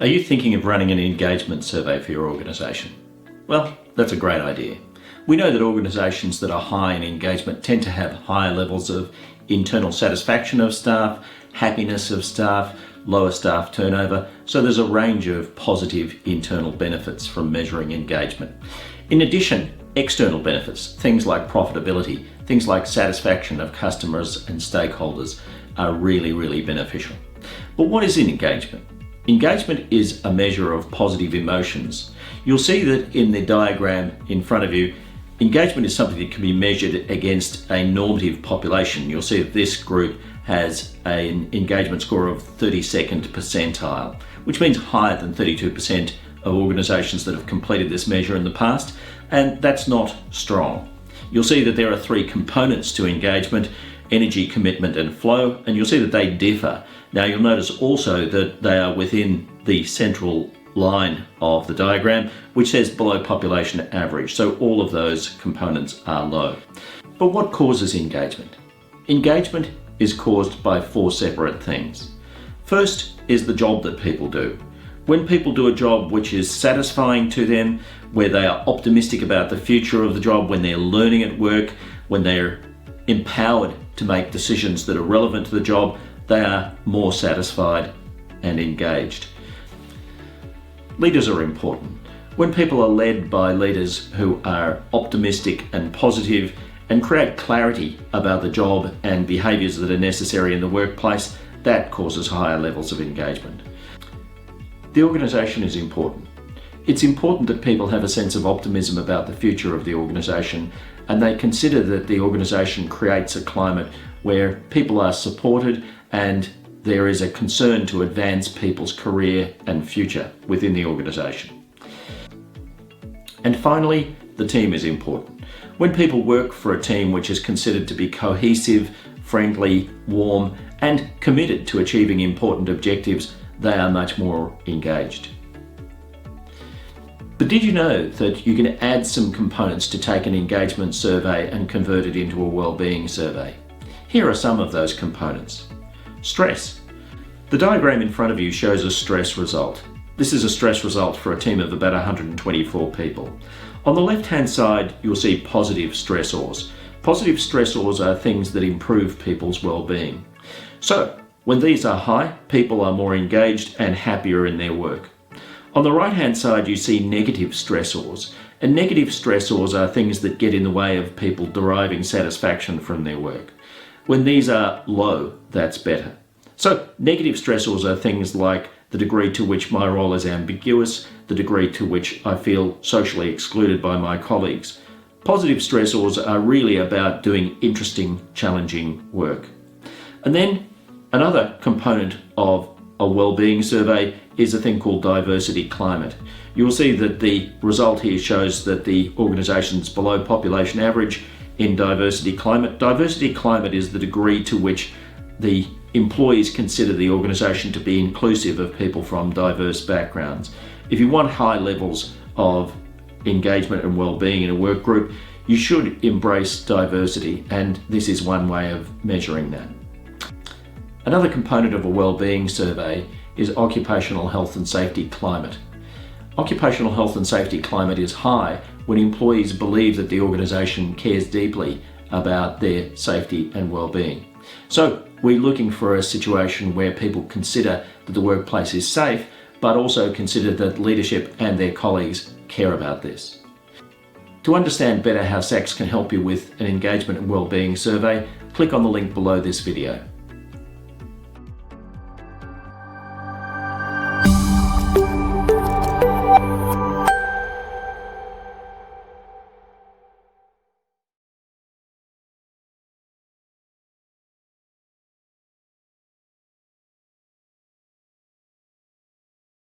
Are you thinking of running an engagement survey for your organisation? Well, that's a great idea. We know that organisations that are high in engagement tend to have higher levels of internal satisfaction of staff, happiness of staff, lower staff turnover, so there's a range of positive internal benefits from measuring engagement. In addition, external benefits, things like profitability, things like satisfaction of customers and stakeholders are really beneficial. But what is engagement? Engagement is a measure of positive emotions. You'll see that in the diagram in front of you, engagement is something that can be measured against a normative population. You'll see that this group has an engagement score of 32nd percentile, which means higher than 32% of organisations that have completed this measure in the past, and that's not strong. You'll see that there are three components to engagement: energy, commitment and flow, and you'll see that they differ. Now you'll notice also that they are within the central line of the diagram, which says below population average, so all of those components are low. But what causes engagement? Engagement is caused by four separate things. First is the job that people do. When people do a job which is satisfying to them, where they are optimistic about the future of the job, when they're learning at work, when they're empowered to make decisions that are relevant to the job, they are more satisfied and engaged. Leaders are important. When people are led by leaders who are optimistic and positive and create clarity about the job and behaviours that are necessary in the workplace, that causes higher levels of engagement. The organisation is important. It's important that people have a sense of optimism about the future of the organisation, and they consider that the organisation creates a climate where people are supported and there is a concern to advance people's career and future within the organisation. And finally, the team is important. When people work for a team which is considered to be cohesive, friendly, warm, and committed to achieving important objectives, they are much more engaged. But did you know that you can add some components to take an engagement survey and convert it into a wellbeing survey? Here are some of those components. Stress. The diagram in front of you shows a stress result. This is a stress result for a team of about 124 people. On the left-hand side, you'll see positive stressors. Positive stressors are things that improve people's well-being. So, when these are high, people are more engaged and happier in their work. On the right-hand side, you see negative stressors. And negative stressors are things that get in the way of people deriving satisfaction from their work. When these are low, that's better. So negative stressors are things like the degree to which my role is ambiguous, the degree to which I feel socially excluded by my colleagues. Positive stressors are really about doing interesting, challenging work. And then another component of a wellbeing survey is a thing called diversity climate. You'll see that the result here shows that the organisation's below population average in diversity climate. Diversity climate is the degree to which the employees consider the organisation to be inclusive of people from diverse backgrounds. If you want high levels of engagement and well-being in a work group, you should embrace diversity, and this is one way of measuring that. Another component of a well-being survey is occupational health and safety climate. Occupational health and safety climate is high when employees believe that the organisation cares deeply about their safety and well-being. So we're looking for a situation where people consider that the workplace is safe, but also consider that leadership and their colleagues care about this. To understand better how SACS can help you with an engagement and well-being survey, click on the link below this video.